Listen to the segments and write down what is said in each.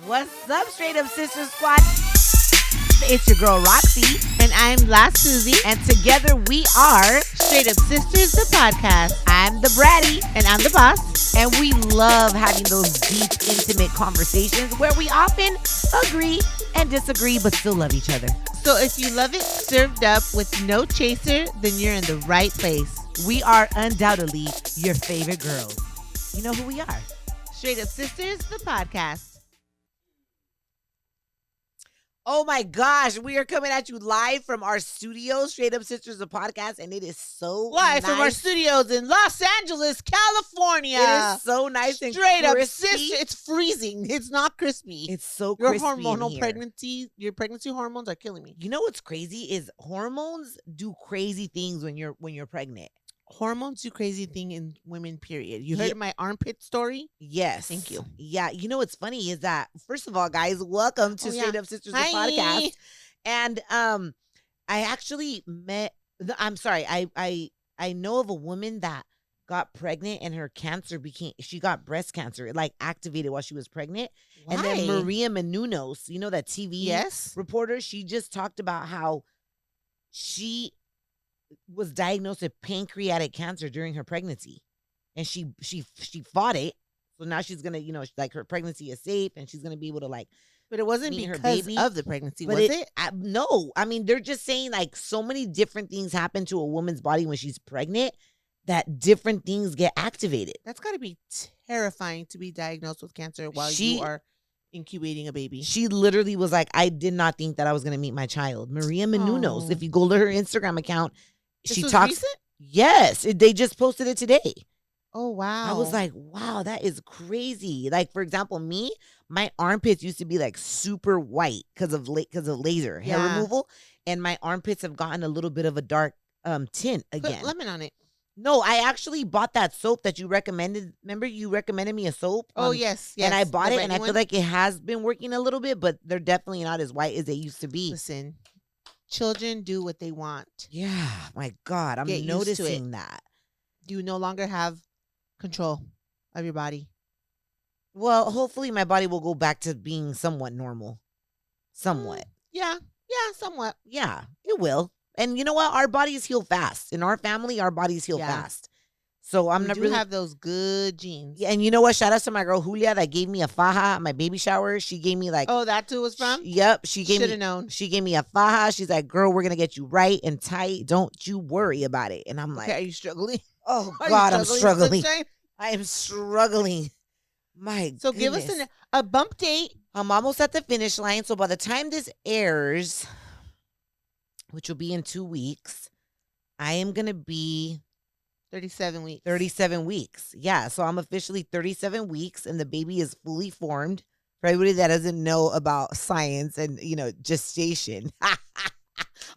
What's up, Straight Up Sister Squad? It's your girl, Roxy. And I'm Last Susie. And together we are Straight Up Sisters, the podcast. I'm the Bratty. And I'm the boss. And we love having those deep, intimate conversations where we often agree and disagree, but still love each other. So if you love it served up with no chaser, then you're in the right place. We are undoubtedly your favorite girls. You know who we are. Straight Up Sisters, the podcast. Oh my gosh, we are coming at you live from our studio, Straight Up Sisters, the podcast, and it is so live nice. from our studios in Los Angeles, California. It is so nice and Straight Up crispy. Sister. It's freezing. It's not crispy. It's so your crispy hormonal in here. pregnancy. Your pregnancy hormones are killing me. You know what's crazy is hormones do crazy things when you're pregnant. Hormones do crazy thing in women, period. You heard my armpit story? Yes. Thank you. Yeah. You know what's funny is that, first of all, guys, welcome to Straight Up Sisters, the podcast. And I actually met, I know of a woman that got pregnant and her cancer she got breast cancer. It like activated while she was pregnant. Why? And then Maria Menounos, you know, that TV reporter, she just talked about how she was diagnosed with pancreatic cancer during her pregnancy, and she fought it. So now she's gonna, like, her pregnancy is safe, and she's gonna be able to, like. But it wasn't meet because her baby of the pregnancy, was it? No, I mean, they're just saying like so many different things happen to a woman's body when she's pregnant that different things get activated. That's got to be terrifying to be diagnosed with cancer while you are incubating a baby. She literally was like, I did not think that I was gonna meet my child. Maria Menounos. If you go to her Instagram account. She talks. Recent? Yes, they just posted it today. Oh wow! I was like, wow, that is crazy. Like, for example, my armpits used to be like super white because of laser hair removal, and my armpits have gotten a little bit of a dark tint again. Put lemon on it. No, I actually bought that soap that you recommended. Remember, you recommended me a soap. Oh yes, and I bought it, and I feel like it has been working a little bit, but they're definitely not as white as they used to be. Listen. Children do what they want. Yeah, my God, I'm noticing that. You no longer have control of your body. Well, hopefully my body will go back to being somewhat normal. Somewhat. Yeah, somewhat. Yeah, it will. And you know what? Our bodies heal fast. In our family, our bodies heal fast. So I'm not really have those good genes. Yeah, and you know what? Shout out to my girl Julia that gave me a faja at my baby shower. She gave me like that too was from? Yep. She gave Should have known. She gave me a faja. She's like, girl, we're gonna get you right and tight. Don't you worry about it. And I'm like, okay, are you struggling? Oh God, I'm struggling. I am struggling. My So goodness. Give us a bump date. I'm almost at the finish line. So by the time this airs, which will be in 2 weeks, I am gonna be 37 weeks. 37 weeks. Yeah. So I'm officially 37 weeks and the baby is fully formed. For everybody that doesn't know about science and, gestation.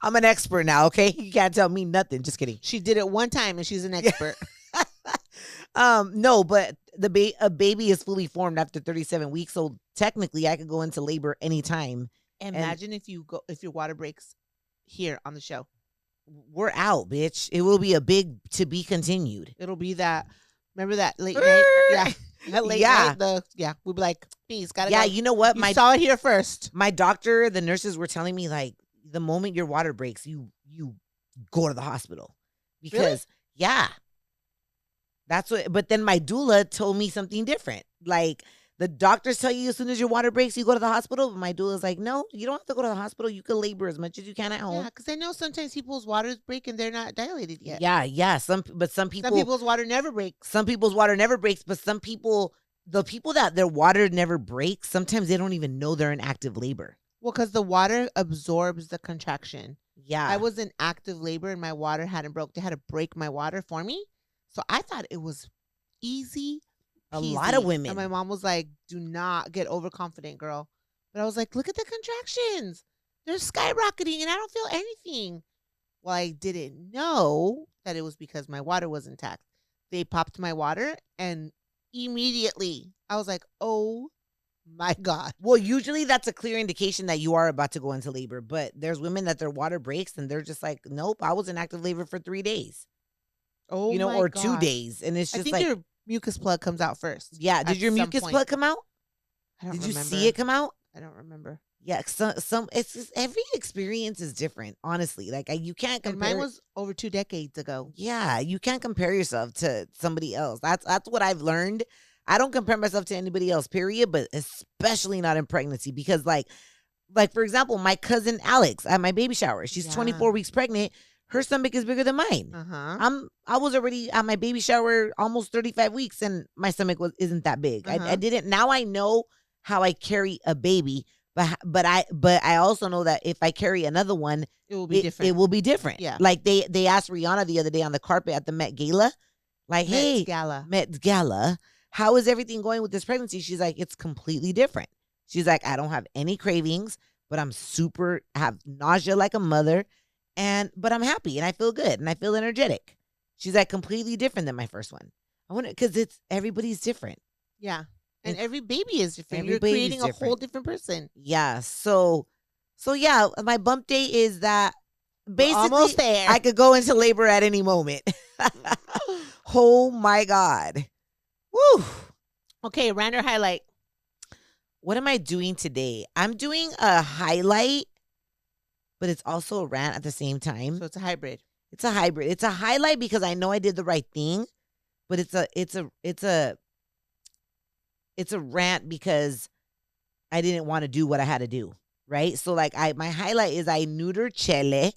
I'm an expert now, okay? You can't tell me nothing. Just kidding. She did it one time and she's an expert. No, but a baby is fully formed after 37 weeks. So technically I could go into labor anytime. Imagine if your water breaks here on the show. We're out, bitch. It will be a big to be continued. It'll be that. Remember that late night? Yeah. That late night. We'll be like, peace, gotta go. Yeah, you know what? You saw it here first. My doctor, the nurses were telling me, like, the moment your water breaks, you go to the hospital. Because, that's what, but then my doula told me something different. Like, the doctors tell you as soon as your water breaks, you go to the hospital. But my doula's like, no, you don't have to go to the hospital. You can labor as much as you can at home. Yeah, because I know sometimes people's waters break and they're not dilated yet. Yeah. Some people's water never breaks. Some people's water never breaks, but the people that their water never breaks, sometimes they don't even know they're in active labor. Well, because the water absorbs the contraction. Yeah. I was in active labor and my water hadn't broke. They had to break my water for me. So I thought it was easy. A lot of women. And my mom was like, do not get overconfident, girl. But I was like, look at the contractions. They're skyrocketing and I don't feel anything. Well, I didn't know that it was because my water was intact. They popped my water and immediately I was like, oh my God. Well, usually that's a clear indication that you are about to go into labor. But there's women that their water breaks and they're just like, nope, I was in active labor for 3 days. Oh, or 2 days. And it's just I think your mucus plug comes out first. Yeah. Did your mucus plug come out? I don't Did you remember. see it come out? I don't remember. Yeah, some it's just, every experience is different, honestly. Like you can't And compare. mine was over 2 decades ago. Yeah, you can't compare yourself to somebody else. That's what I've learned. I don't compare myself to anybody else, period, but especially not in pregnancy because like for example, my cousin Alex at my baby shower, she's 24 weeks pregnant. Her stomach is bigger than mine. I was already at my baby shower almost 35 weeks and my stomach isn't that big. I didn't. Now I know how I carry a baby, but I also know that if I carry another one, it will be different. It will be different. Yeah. Like they asked Rihanna the other day on the carpet at the Met Gala, like, hey, Met Gala, how is everything going with this pregnancy? She's like, it's completely different. She's like, I don't have any cravings, but I'm have nausea like a mother, but I'm happy and I feel good and I feel energetic. She's like, completely different than my first one. I want because everybody's different. Yeah. And every baby is different. You're creating a whole different person. Yeah. So yeah, my bump date is that basically almost there. I could go into labor at any moment. Oh my God. Woo. Okay, rant or highlight. What am I doing today? I'm doing a highlight, but it's also a rant at the same time. So it's a hybrid. It's a hybrid. It's a highlight because I know I did the right thing, but it's a rant because I didn't want to do what I had to do. Right? So like my highlight is I neutered Chele.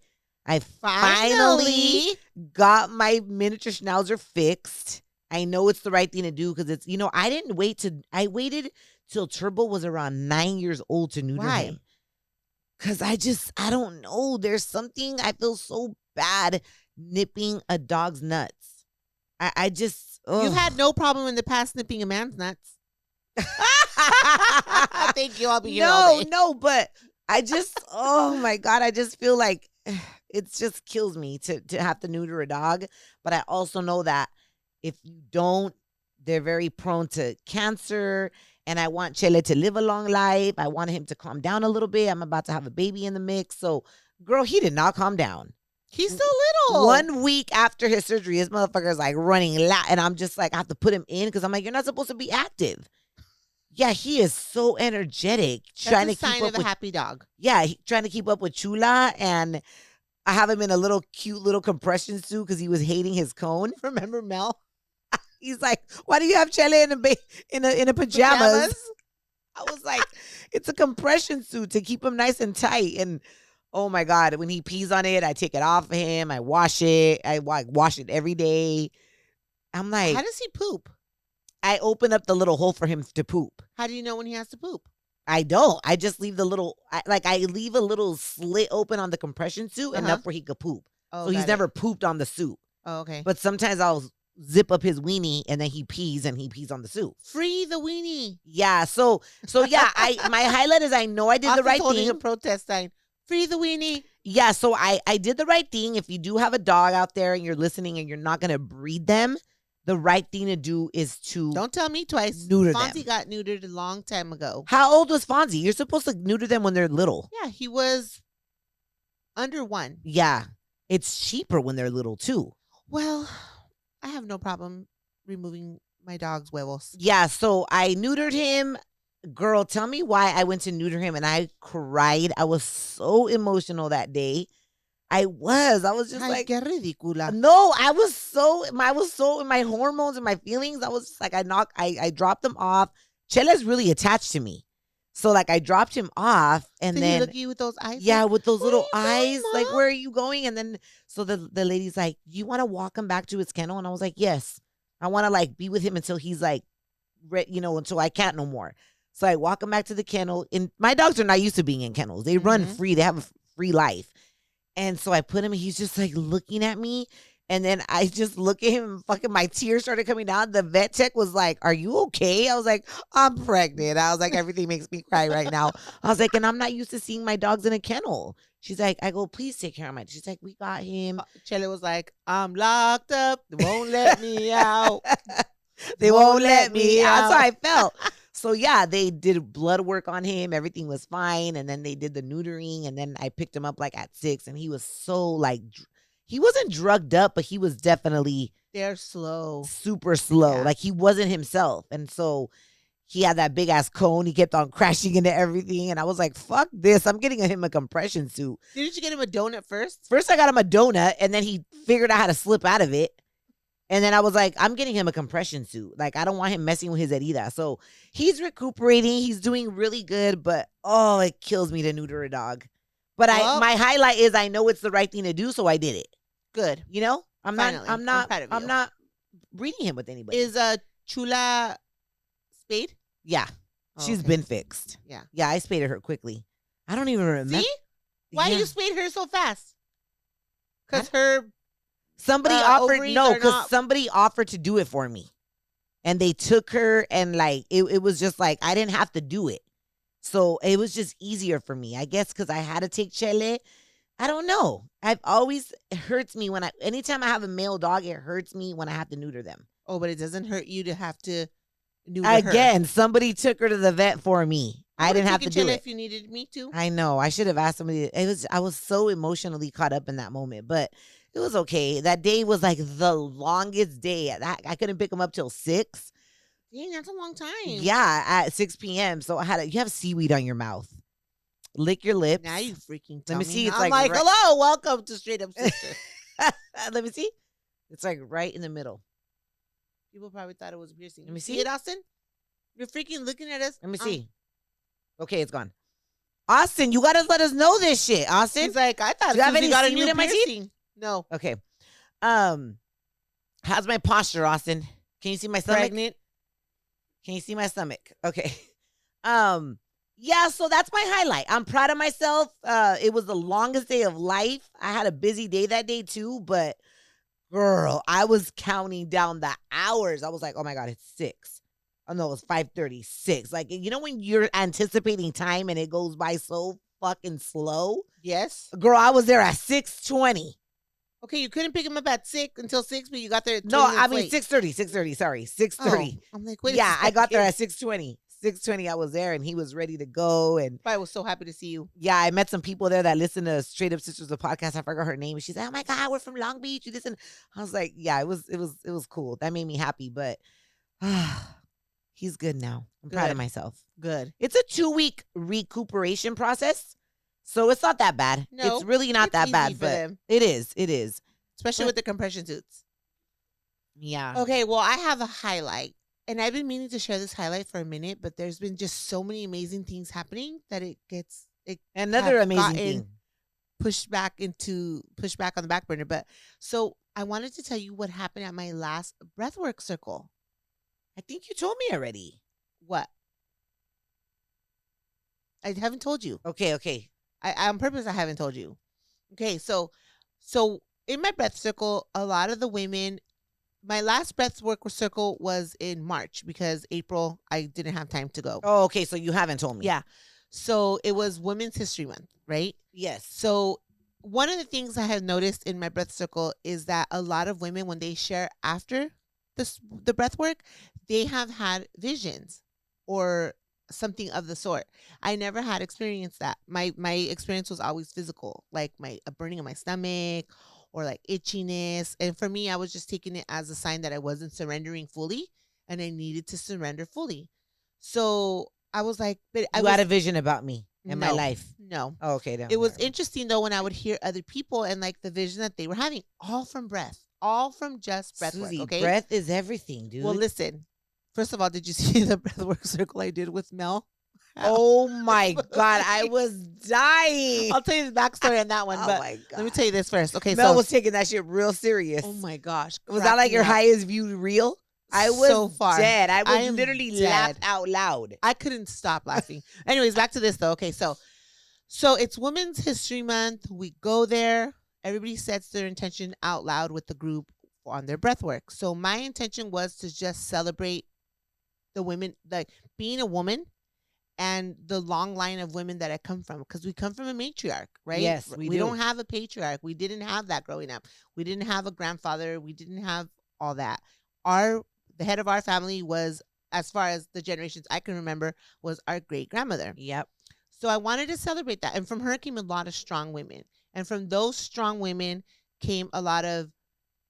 I finally got my miniature schnauzer fixed. I know it's the right thing to do because it's, I waited till Turbo was around 9 years old to neuter him. Because I don't know. There's something, I feel so bad nipping a dog's nuts. I just, ugh. You've had no problem in the past nipping a man's nuts. Thank you. I'll be here all day. No, but I just, oh my God, I just feel like it just kills me to have to neuter a dog. But I also know that if you don't, they're very prone to cancer. And I want Chele to live a long life. I want him to calm down a little bit. I'm about to have a baby in the mix. So, girl, he did not calm down. He's still little. 1 week after his surgery, his motherfucker's like running loud. And I'm just like, I have to put him in because I'm like, you're not supposed to be active. Yeah, he is so energetic. That's trying a to keep sign up of a with, happy dog. Yeah, trying to keep up with Chula. And I have him in a little cute little compression suit because he was hating his cone. Remember Mel? He's like, why do you have Chele in a pajamas? I was like, it's a compression suit to keep him nice and tight. And oh my God, when he pees on it, I take it off of him. I wash it. I wash it every day. I'm like, how does he poop? I open up the little hole for him to poop. How do you know when he has to poop? I don't. I just leave I leave a little slit open on the compression suit enough where he could poop. Oh, so he's never pooped on the suit. Oh, okay. But sometimes I'll zip up his weenie and then he pees on the suit. Free the weenie. Yeah. So yeah, my highlight is I know I did the right holding thing. A protest sign. Free the weenie. Yeah. So I did the right thing. If you do have a dog out there and you're listening and you're not going to breed them, the right thing to do is to don't tell me twice. Neuter Fonzie them. got neutered a long time ago. How old was Fonzie? You're supposed to neuter them when they're little. Yeah, he was under 1. Yeah. It's cheaper when they're little too. Well, I have no problem removing my dog's huevos. Yeah, so I neutered him. Girl, tell me why I went to neuter him and I cried. I was so emotional that day. I was just like, qué ridícula. No, I was so in my hormones and my feelings. I was just like, I dropped him off. Chele's really attached to me. So like I dropped him off and Did then he look at you with those eyes? Yeah, with those little eyes. Going, like, where are you going? And then so the lady's like, do you want to walk him back to his kennel? And I was like, yes. I want to like be with him until he's like, until I can't no more. So I walk him back to the kennel. And my dogs are not used to being in kennels. They run free. They have a free life. And so I put him, and he's just like looking at me. And then I just look at him and fucking my tears started coming down. The vet tech was like, are you okay? I was like, I'm pregnant. I was like, everything makes me cry right now. I was like, and I'm not used to seeing my dogs in a kennel. She's like, I go, please take care of my. She's like, we got him. Chele was like, I'm locked up. They won't let me out. They won't let me out. That's how I felt. So yeah, they did blood work on him. Everything was fine. And then they did the neutering. And then I picked him up like at 6. And he was so like, he wasn't drugged up, but he was definitely. They're slow. Super slow. Yeah. Like he wasn't himself. And so he had that big ass cone. He kept on crashing into everything. And I was like, fuck this. I'm getting him a compression suit. Didn't you get him a donut first? First, I got him a donut, and then he figured out how to slip out of it. And then I was like, I'm getting him a compression suit. Like, I don't want him messing with his herida. So he's recuperating. He's doing really good. But, oh, it kills me to neuter a dog. But my highlight is I know it's the right thing to do, so I did it. Good. You know? I'm Finally. not breeding him with anybody. Is Chula spayed? Yeah. She's been fixed. Yeah. Yeah, I spaded her quickly. I don't even remember. See? Why you spayed her so fast? Because her somebody somebody offered to do it for me. And they took her, and like it was just like I didn't have to do it. So it was just easier for me. I guess because I had to take Chele. I don't know. It hurts me anytime I have a male dog, it hurts me when I have to neuter them. Oh, but it doesn't hurt you to have to neuter Again, her. Somebody took her to the vet for me. I didn't have to do it. If you needed me to. I know. I should have asked somebody. I was so emotionally caught up in that moment, but it was okay. That day was like the longest day. I couldn't pick him up till 6. Dang, that's a long time. Yeah, at 6 p.m. So you have seaweed on your mouth. Lick your lips. Now you freaking tell Let me see. It's I'm like hello, welcome to Straight Up Sister. Let me see. It's like right in the middle. People probably thought it was piercing. Let me see it, Austin. You're freaking looking at us. Let me see. Okay, it's gone. Austin, you gotta let us know this shit. Austin, he's like, I thought you have any got a seaweed new in my piercing. teeth? No. Okay. How's my posture, Austin? Can you see my stomach? Pregnant. Can you see my stomach? Okay. Yeah, so that's my highlight. I'm proud of myself. It was the longest day of life. I had a busy day that day too, but girl, I was counting down the hours. I was like, oh my God, it's 6. Oh no, it's 5:36. Like, you know when you're anticipating time and it goes by so fucking slow? Yes. Girl, I was there at 6:20. Okay, you couldn't pick him up at 6 until 6, but you got there at 20 No, I mean late. 6:30, sorry. 6:30. I'm like, wait a yeah, second. I got there at 6:20. 6:20, I was there, and he was ready to go. And I was so happy to see you. Yeah, I met some people there that listen to Straight Up Sisters, the podcast. I forgot her name. She's like, "Oh my God, we're from Long Beach." You listen. I was like, "Yeah, it was cool. That made me happy." But he's good now. I'm proud of myself. Good. It's a 2-week recuperation process, so it's not that bad. No, it's really not that bad, but them. It is. Especially with the compression suits. Yeah. Okay, well, I have a highlight. And I've been meaning to share this highlight for a minute, but there's been just so many amazing things happening that it another amazing thing pushed back on the back burner. But so I wanted to tell you what happened at my last breathwork circle. I think you told me already. What? I haven't told you. Okay. I on purpose I haven't told you. Okay, so in my breath circle, a lot of the women. My last breathwork circle was in March because April I didn't have time to go. Oh, okay. So you haven't told me. Yeah. So it was Women's History Month, right? Yes. So one of the things I have noticed in my breath circle is that a lot of women, when they share after the breathwork, they have had visions or something of the sort. I never had experienced that. My experience was always physical, like a burning of my stomach or like itchiness. And for me, I was just taking it as a sign that I wasn't surrendering fully and I needed to surrender fully. So I was like, but you had a vision about me in my life. No. Oh, okay. No, it was interesting though when I would hear other people and like the vision that they were having, all from breath, all from just breath work. Okay. Breath is everything, dude. Well, listen. First of all, did you see the breathwork circle I did with Mel? Oh my God, I was dying. I'll tell you the backstory on that one, but my God. let me tell you this first. Okay, Mel was taking that shit real serious. Oh my gosh. Was that like your highest viewed reel? I was so dead. I was literally laughed out loud. I couldn't stop laughing. Anyways, back to this though. Okay, so it's Women's History Month. We go there. Everybody sets their intention out loud with the group on their breath work. So my intention was to just celebrate the women, like being a woman and the long line of women that I come from, because we come from a matriarch, right? Yes, we do. Don't have a patriarch. We didn't have that growing up. We didn't have a grandfather. We didn't have all that. The head of our family was, as far as the generations I can remember, was our great grandmother. Yep. So I wanted to celebrate that. And from her came a lot of strong women. And from those strong women came a lot of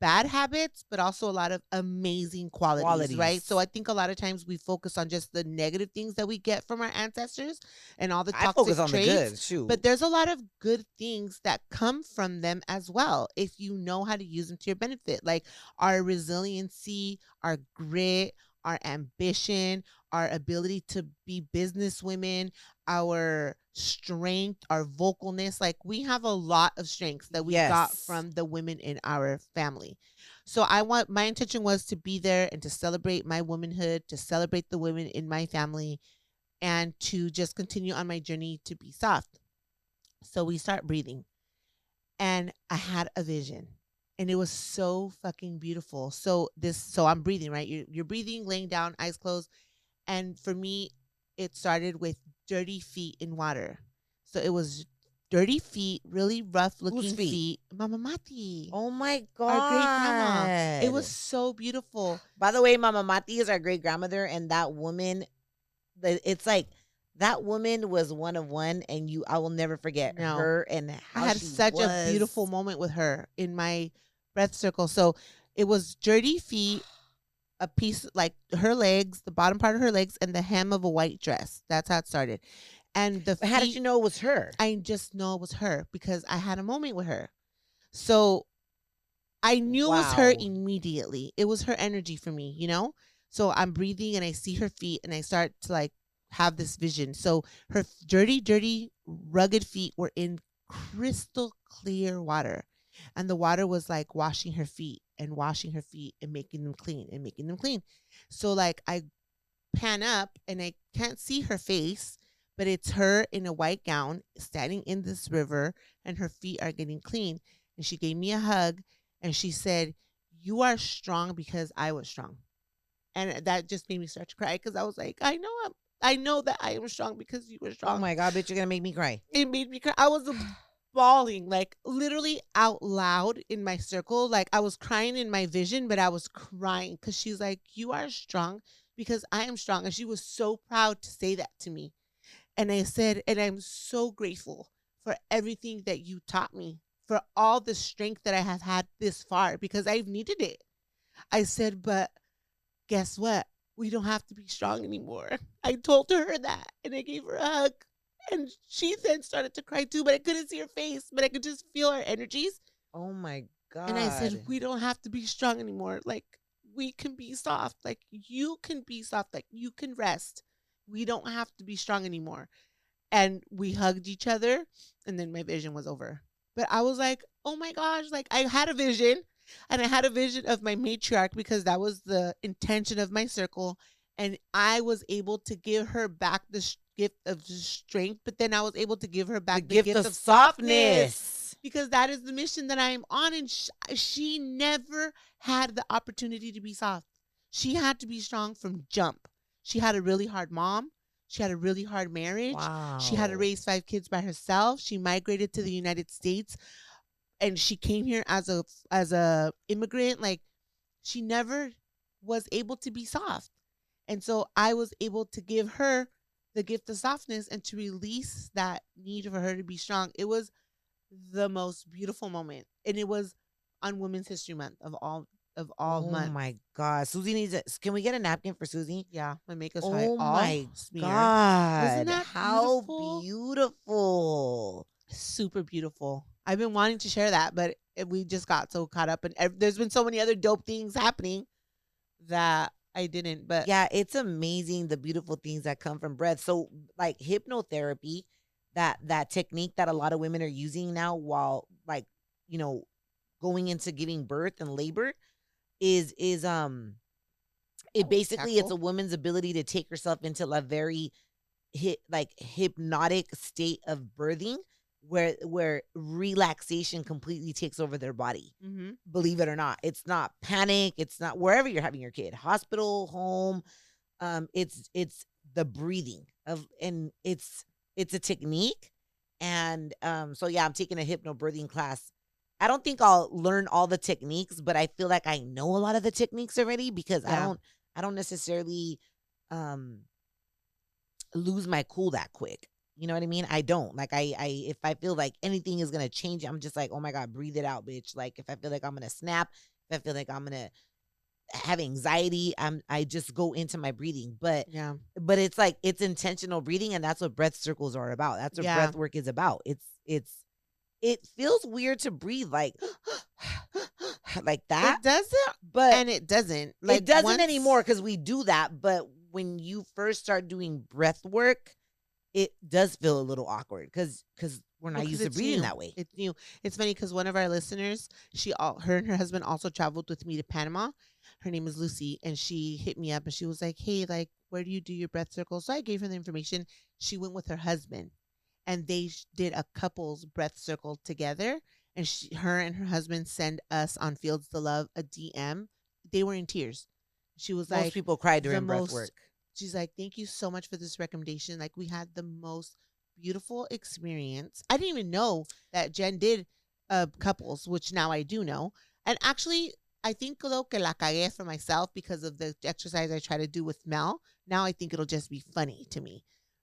bad habits, but also a lot of amazing qualities, right? So Qualities. I think a lot of times we focus on just the negative things that we get from our ancestors and all the I focus toxic on the traits, good. Shoot. but there's a lot of good things that come from them as well if you know how to use them to your benefit, like our resiliency, our grit, our ambition, our ability to be business women, our strength, our vocalness. Like we have a lot of strengths that we got Yes. from the women in our family. So I want my intention was to be there and to celebrate my womanhood, to celebrate the women in my family, and to just continue on my journey to be soft. So we start breathing. And I had a vision. And it was so fucking beautiful. So I'm breathing, right? You're breathing, laying down, eyes closed. And for me, it started with dirty feet in water. So it was dirty feet, really rough Whose looking feet? feet. Mama Mati, Oh my our great grandma. It was God. so beautiful. By the way, Mama Mati is our great grandmother, and that woman, it's like that woman was one of one, and I will never forget No, her and I how had she such a beautiful was. moment with her in my breath circle. So it was dirty feet, a piece like her legs, the bottom part of her legs, and the hem of a white dress. That's how it started. And the But how did you feet, know it was her? I just know it was her because I had a moment with her. So I knew it was her Wow. immediately. It was her energy for me, you know? So I'm breathing and I see her feet and I start to like have this vision. So her dirty, dirty, rugged feet were in crystal clear water. And the water was like washing her feet and washing her feet and making them clean and making them clean. So like I pan up and I can't see her face, but it's her in a white gown standing in this river and her feet are getting clean. And she gave me a hug and she said, "You are strong because I was strong." And that just made me start to cry because I was like, I know that I am strong because you were Oh strong. my God, bitch, you're gonna make me cry. It made me cry. I was bawling, like literally out loud in my circle. Like I was crying in my vision, but I was crying because she's like, "You are strong because I am strong." And she was so proud to say that to me. And I said, "And I'm so grateful for everything that you taught me, for all the strength that I have had this far because I've needed it." I said, "But guess what? We don't have to be strong anymore." I told her that and I gave her a hug. And she then started to cry too, but I couldn't see her face, but I could just feel her energies. Oh my And I said, God. "We don't have to be strong anymore. Like, we can be soft. Like, you can be soft. Like, you can rest. We don't have to be strong anymore." And we hugged each other, and then my vision was over. But I was like, "Oh my gosh," like I had a vision, and I had a vision of my matriarch because that was the intention of my circle, and I was able to give her back the gift of strength, but then I was able to give her The back the gift gift of of softness softness. because that is the mission that I am on, and she never had the opportunity to be soft. She had to be strong from jump. She had a really hard mom. She had a really hard marriage. She had to Wow. raise 5 kids by herself. She migrated to the United States and she came here as a immigrant. Like she never was able to be soft. And so I was able to give her the gift of softness and to release that need for her to be strong. It was the most beautiful moment. And it was on Women's History Month of all Oh months. my God. Susie needs a, can we get a napkin for Susie? Yeah, my makeup's probably Oh all my smeared. Wasn't God. that How beautiful? beautiful. Super beautiful. I've been wanting to share that, but we just got so caught up, and there's been so many other dope things happening that I didn't. But Yeah, it's amazing the beautiful things that come from breath. So like hypnotherapy, that technique that a lot of women are using now while like, you know, going into giving birth and labor is it that was basically it's a tackle. woman's ability to take herself into a very like hypnotic state of birthing where relaxation completely takes over their body. Mm-hmm. Believe it or not, it's not panic, it's not wherever you're having your kid, hospital, home, it's the breathing of, and it's a technique. And so yeah, I'm taking a hypnobirthing class. I don't think I'll learn all the techniques, but I feel like I know a lot of the techniques already because Yeah, I don't necessarily um lose my cool that quick. You know what I mean? I don't. Like I if I feel like anything is gonna change, I'm just like, oh my God, breathe it out, bitch. Like if I feel like I'm gonna snap, if I feel like I'm gonna have anxiety, I just go into my breathing. But it's like it's intentional breathing, and that's what breath circles are about. That's what breath work is about. It feels weird to breathe like like that. It doesn't, but and it doesn't. Like it doesn't anymore because we do that. But when you first start doing breath work, it does feel a little awkward because we're not used to breathing that way. It's new. It's funny because one of our listeners, her and her husband also traveled with me to Panama. Her name is Lucy, and she hit me up and she was like, "Hey, like, where do you do your breath circles?" So I gave her the information. She went with her husband, and they did a couple's breath circle together. And her and her husband send us on Fields to Love a DM. They were in tears. She was like, most people cry during breath work. She's like, "Thank you so much for this recommendation. Like, we had the most beautiful experience." I didn't even know that Jen did couples, which now I do know. And actually, I think though que la cagué for myself because of the exercise I try to do with Mel. Now I think it'll just be funny to me.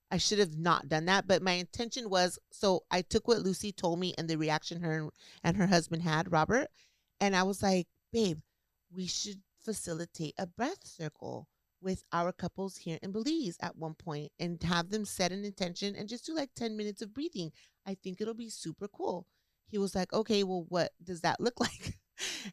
I should have not done that, but my intention was, so I took what Lucy told me and the reaction her and her husband had, Robert, and I was like, "Babe, we should facilitate a breath circle with our couples here in Belize at one point and have them set an intention and just do like 10 minutes of breathing. I think it'll be super cool." He was like, "Okay, well, what does that look like?"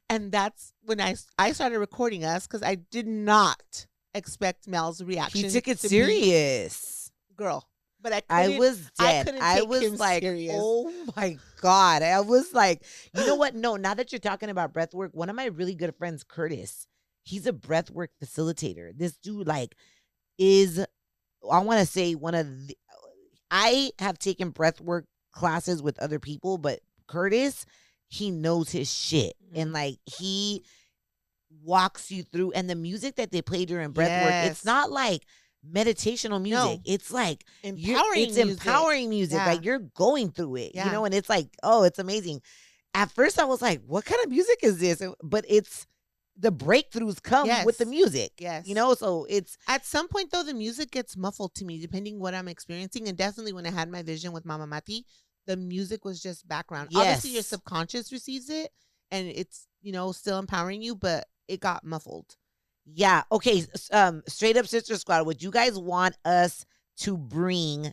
And that's when I started recording us because I did not expect Mel's reaction. He took it serious. Girl. But I was dead. I was like, serious. Oh my God. I was like, you know what? No, now that you're talking about breath work, one of my really good friends, Curtis, he's a breath work facilitator. This dude like is, I want to say I have taken breath work classes with other people, but Curtis, he knows his shit. Mm-hmm. And like he walks you through, and the music that they play during breath work, it's not like meditational music. No. It's like empowering music. Yeah. Like you're going through it, you know, and it's like, oh, it's amazing. At first I was like, what kind of music is this? But it's the breakthroughs come with the music. Yes. You know, so it's at some point though, the music gets muffled to me depending what I'm experiencing. And definitely when I had my vision with Mama Mati, the music was just background. Yes. Obviously your subconscious receives it and it's, you know, still empowering you, but it got muffled. Yeah. Okay. Straight Up Sister Squad, would you guys want us to bring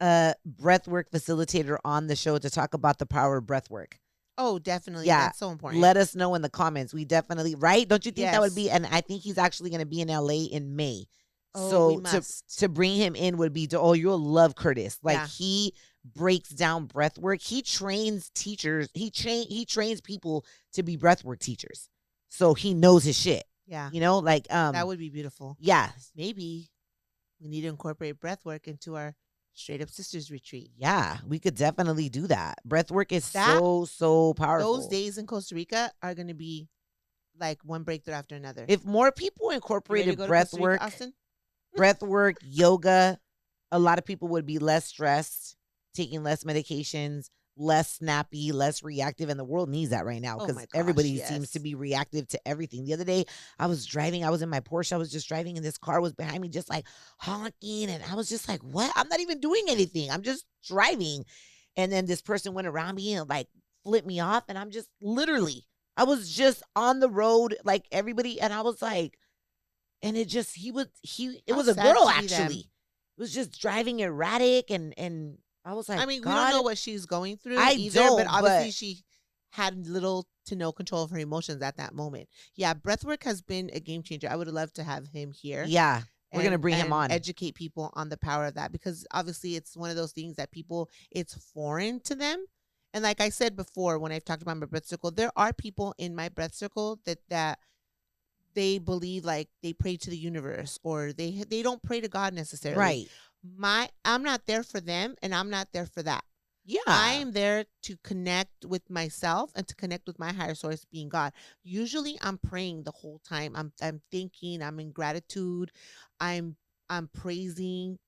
a breathwork facilitator on the show to talk about the power of breathwork? Oh, definitely. Yeah. That's so important. Let us know in the comments. We definitely, right? Don't you think that would be? And I think he's actually going to be in LA in May. Oh, so to bring him in would be you'll love Curtis. Like he breaks down breathwork. He trains teachers. He trains people to be breathwork teachers. So he knows his shit. Yeah. You know, like that would be beautiful. Yeah. Maybe we need to incorporate breathwork into our Straight Up Sisters retreat. Yeah, we could definitely do that. Breathwork is so powerful. Those days in Costa Rica are going to be like one breakthrough after another. If more people incorporated breathwork, yoga, a lot of people would be less stressed, taking less medications, less snappy, less reactive, and the world needs that right now because everybody seems to be reactive to everything. The other day, I was driving. I was in my Porsche. I was just driving, and this car was behind me, just like honking, and I was just like, "What? I'm not even doing anything. I'm just driving." And then this person went around me and like flipped me off, and I'm just literally, I was just on the road like everybody, and I was like, and it was a girl actually. It was just driving erratic and. I was like, I mean, God, we don't know what she's going through but obviously she had little to no control of her emotions at that moment. Yeah, breathwork has been a game changer. I would have loved to have him here. Yeah, we're going to bring him on. Educate people on the power of that because obviously it's one of those things that it's foreign to them. And like I said before, when I've talked about my breath circle, there are people in my breath circle that they believe like they pray to the universe or they don't pray to God necessarily. Right. I'm not there for them and I'm not there for that. Yeah. I am there to connect with myself and to connect with my higher source being God. Usually I'm praying the whole time. I'm thinking, I'm in gratitude. I'm praising.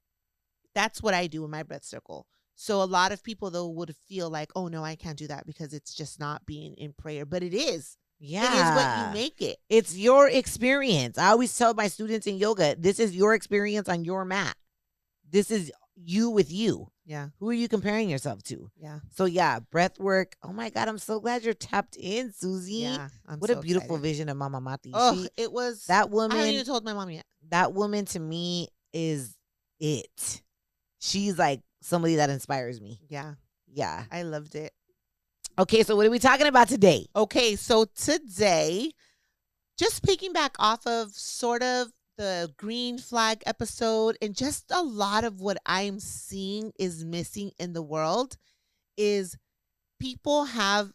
That's what I do in my breath circle. So a lot of people though would feel like, "Oh no, I can't do that because it's just not being in prayer." But it is. Yeah. It is what you make it. It's your experience. I always tell my students in yoga, this is your experience on your mat. This is you with you. Yeah. Who are you comparing yourself to? Yeah. So yeah, breath work. Oh my God, I'm so glad you're tapped in, Susie. Yeah. I'm what so a beautiful excited. vision of Mama Mati. Oh, it was. That I woman. haven't even told my mom yet. That woman to me is it. She's like somebody that inspires me. Yeah. Yeah. I loved it. Okay, so what are we talking about today? Okay, so today, just piggyback off of sort of the green flag episode and just a lot of what I'm seeing is missing in the world is people have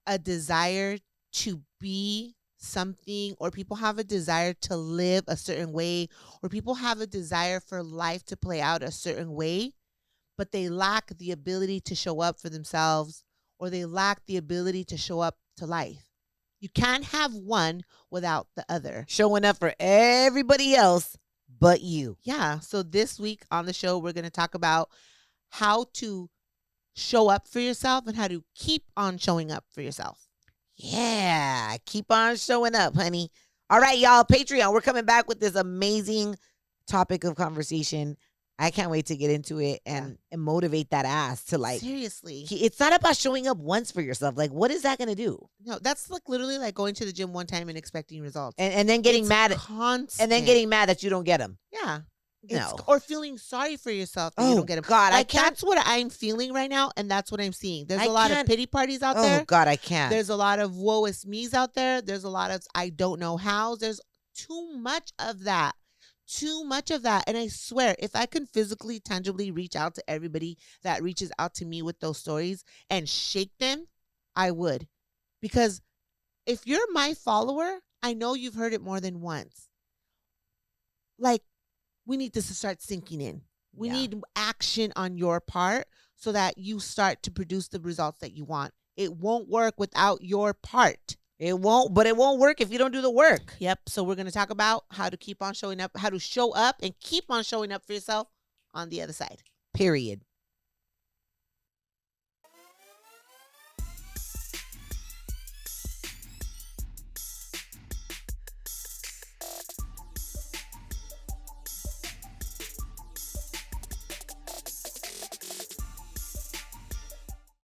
a desire to be something, or people have a desire to live a certain way, or people have a desire for life to play out a certain way, but they lack the ability to show up for themselves, or they lack the ability to show up to life. You can't have one without the other. Showing up for everybody else but you. Yeah. So this week on the show, we're going to talk about how to show up for yourself and how to keep on showing up for yourself. Yeah. Keep on showing up, honey. All right, y'all. Patreon, we're coming back with this amazing topic of conversation. I can't wait to get into it and motivate that ass to like. Seriously. It's not about showing up once for yourself. Like, what is that going to do? No, that's like literally like going to the gym one time and expecting results. And then getting mad. Constant. And then getting mad that you don't get them. Yeah. No. Or feeling sorry for yourself that you don't get them. God, like, that's what I'm feeling right now, and that's what I'm seeing. There's a lot of pity parties out there. Oh, God, I can't. There's a lot of woe is me's out there. There's a lot of I don't know how. There's too much of that. Too much of that. And I swear, if I can physically, tangibly reach out to everybody that reaches out to me with those stories and shake them, I would. Because if you're my follower, I know you've heard it more than once. Like, we need this to start sinking in. We need action on your part so that you start to produce the results that you want. It won't work without your part. It won't, but it won't work if you don't do the work. Yep. So we're going to talk about how to keep on showing up, how to show up and keep on showing up for yourself on the other side. Period.